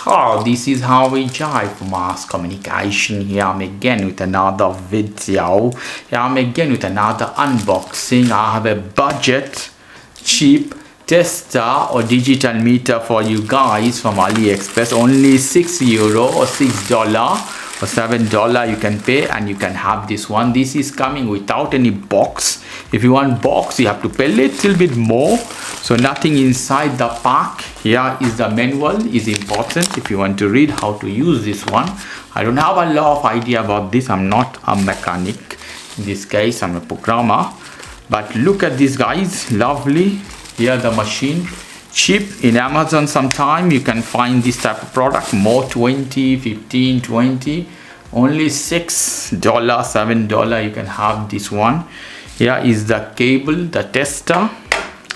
This is how we jive mass communication. Here I'm again with another video. Here I'm again with another unboxing. I have a budget cheap tester or digital meter for you guys from AliExpress. Only €6 or $6 or $7 you can pay, and you can have this one. This is coming without any box. If you want box, you have to pay a little bit more. So nothing inside the pack. Here is the manual. Is important if you want to read how to use this one. I don't have a lot of idea about this. I'm not a mechanic. In this case, I'm a programmer. But look at this, guys. Lovely. Here the machine. Cheap in Amazon. Sometime you can find this type of product more 20, 15, 20. Only $6, $7 you can have this one. Here is the cable, the tester.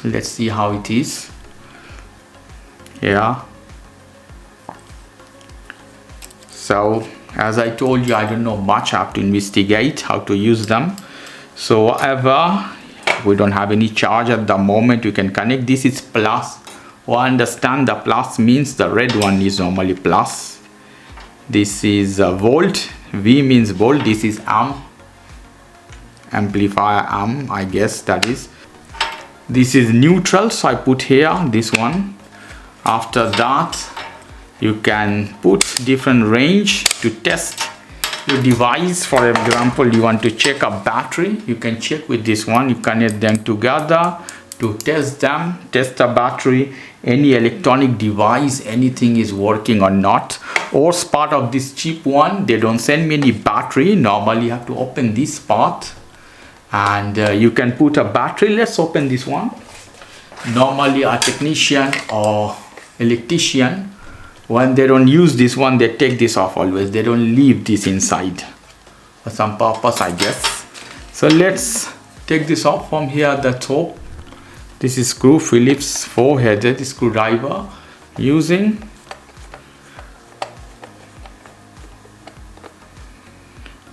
Let's see how it is. Yeah. So as I told you, I don't know much. I have to investigate how to use them. So whatever, we don't have any charge at the moment. You can connect. This is plus. Understand the plus means the red one is normally plus. This is a volt. V means volt. This is amp. Amplifier amp, I guess that is. This is neutral, so I put here this one. After that, you can put different range to test your device. For example, you want to check a battery, you can check with this one. You connect them together to test them, test the battery, any electronic device, anything is working or not. Or part of this cheap one, they don't send me any battery. Normally you have to open this part, and you can put a battery. Let's open this one. Normally a technician or electrician, when they don't use this one, they take this off always. They don't leave this inside for some purpose, I guess. So let's take this off from here at the top. This is screw, Phillips 4-headed screwdriver using.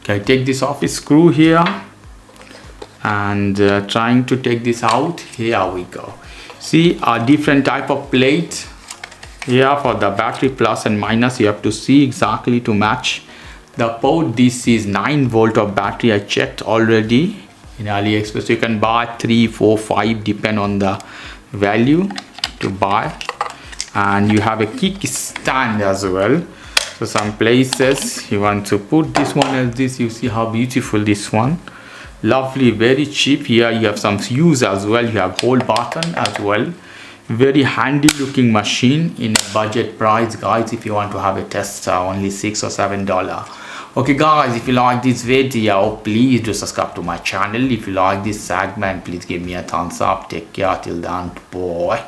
Okay, take this off, screw here, and trying to take this out. Here we go. See a different type of plate here for the battery plus and minus. You have to see exactly to match the port. This is 9 volt of battery. I checked already in AliExpress. You can buy 3, 4, 5 depend on the value to buy. And you have a kickstand as well. So some places you want to put this one as this. You see how beautiful this one. Lovely, very cheap. Here you have some fuse as well. You have whole button as well. Very handy looking machine in a budget price, guys. If you want to have a tester, only $6 or $7. Okay guys, if you like this video, please do subscribe to my channel. If you like this segment, please give me a thumbs up. Take care till then, boy.